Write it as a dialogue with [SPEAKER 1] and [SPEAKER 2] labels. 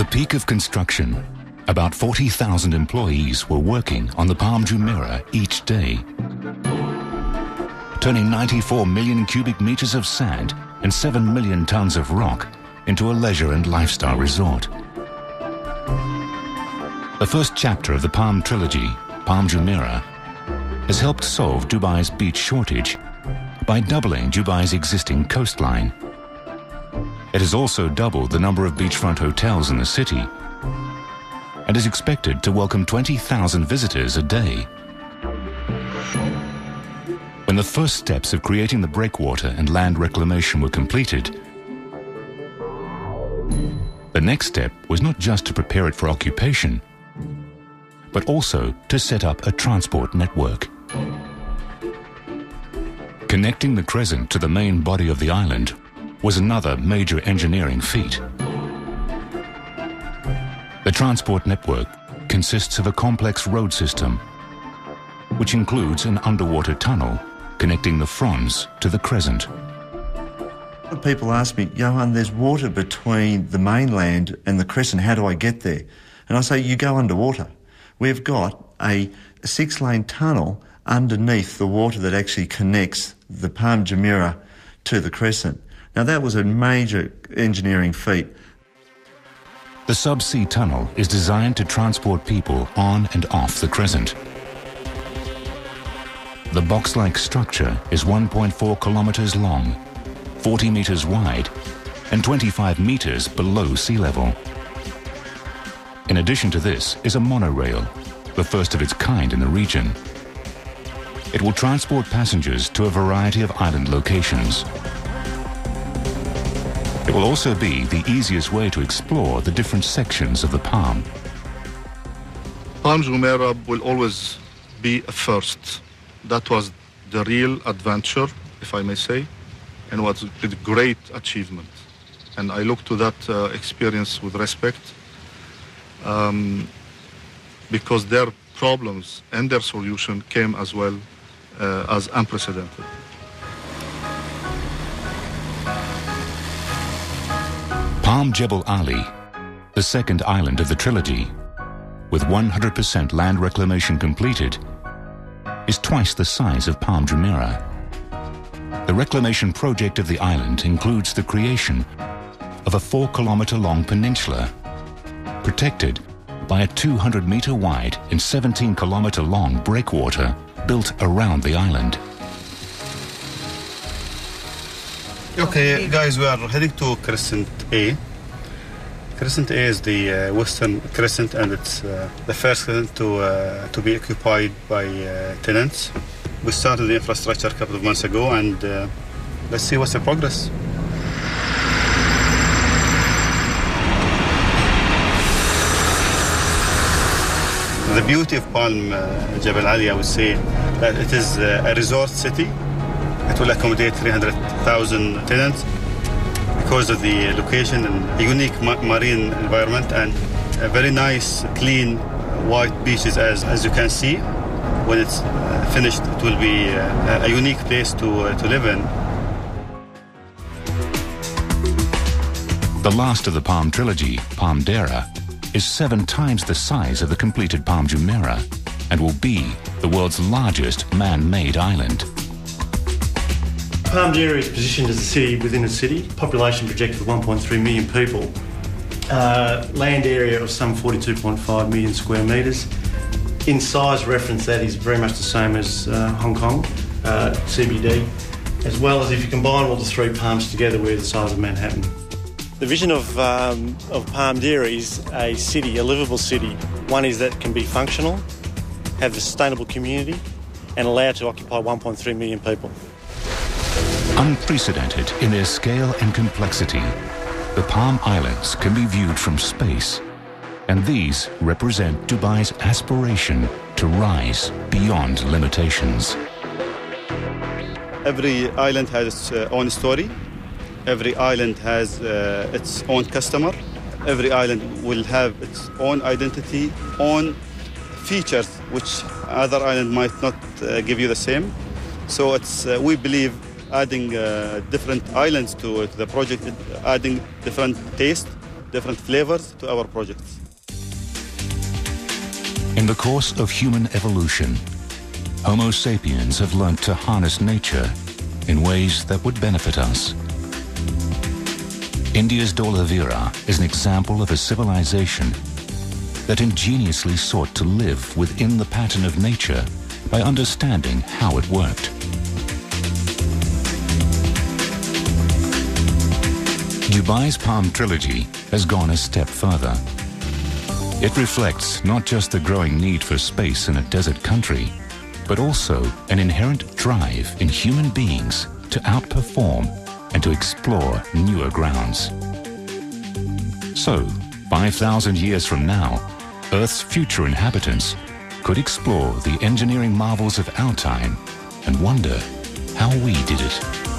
[SPEAKER 1] the peak of construction, about 40,000 employees were working on the Palm Jumeirah each day, turning 94 million cubic meters of sand and 7 million tons of rock into a leisure and lifestyle resort. The first chapter of the Palm trilogy, Palm Jumeirah, has helped solve Dubai's beach shortage by doubling Dubai's existing coastline. It has also doubled the number of beachfront hotels in the city and is expected to welcome 20,000 visitors a day. When the first steps of creating the breakwater and land reclamation were completed, the next step was not just to prepare it for occupation, but also to set up a transport network. Connecting the crescent to the main body of the island was another major engineering feat. The transport network consists of a complex road system, which includes an underwater tunnel connecting the fronds to the crescent.
[SPEAKER 2] People ask me, Johan, there's water between the mainland and the crescent, how do I get there? And I say, you go underwater. We've got a 6-lane tunnel underneath the water that actually connects the Palm Jumeirah to the crescent. Now that was a major engineering feat.
[SPEAKER 1] The subsea tunnel is designed to transport people on and off the crescent. The box-like structure is 1.4 kilometres long, 40 metres wide, and 25 metres below sea level. In addition to this is a monorail, the first of its kind in the region. It will transport passengers to a variety of island locations. It will also be the easiest way to explore the different sections of the Palm.
[SPEAKER 3] Palm Jumeirah will always be a first. That was the real adventure, if I may say, and was a great achievement. And I look to that experience with respect because their problems and their solution came as well as unprecedented.
[SPEAKER 1] Palm Jebel Ali, the second island of the trilogy, with 100% land reclamation completed, is twice the size of Palm Jumeirah. The reclamation project of the island includes the creation of a 4-kilometre-long peninsula, protected by a 200-metre wide and 17-kilometre-long breakwater built around the island.
[SPEAKER 4] Okay, guys, we are heading to Crescent A. Crescent A is the western crescent, and it's the first crescent to be occupied by tenants. We started the infrastructure a couple of months ago, and let's see what's the progress. The beauty of Palm Jebel Ali, I would say, that it is a resort city. It will accommodate 300,000 tenants because of the location and a unique marine environment and a very nice, clean, white beaches, as you can see. When it's finished, it will be a unique place to live in.
[SPEAKER 1] The last of the Palm trilogy, Palm Deira, is 7 times the size of the completed Palm Jumeirah and will be the world's largest man-made island.
[SPEAKER 5] Palm Jumeirah is positioned as a city within a city, population projected of 1.3 million people, land area of some 42.5 million square metres. In size reference, that is very much the same as Hong Kong, CBD, as well as if you combine all the 3 palms together, we're the size of Manhattan. The vision of Palm Deira is a city, a livable city. One is that it can be functional, have a sustainable community, and allow to occupy 1.3 million people.
[SPEAKER 1] Unprecedented in their scale and complexity, the Palm Islands can be viewed from space, and these represent Dubai's aspiration to rise beyond limitations.
[SPEAKER 4] Every island has its own story. Every island has its own customer. Every island will have its own identity, own features, which other island might not give you the same. So it's we believe adding different islands to the project, adding different taste, different flavors to our projects.
[SPEAKER 1] In the course of human evolution, Homo sapiens have learnt to harness nature in ways that would benefit us. India's Deira is an example of a civilization that ingeniously sought to live within the pattern of nature by understanding how it worked. Dubai's Palm Trilogy has gone a step further. It reflects not just the growing need for space in a desert country, but also an inherent drive in human beings to outperform and to explore newer grounds. So, 5,000 years from now, Earth's future inhabitants could explore the engineering marvels of our time and wonder how we did it.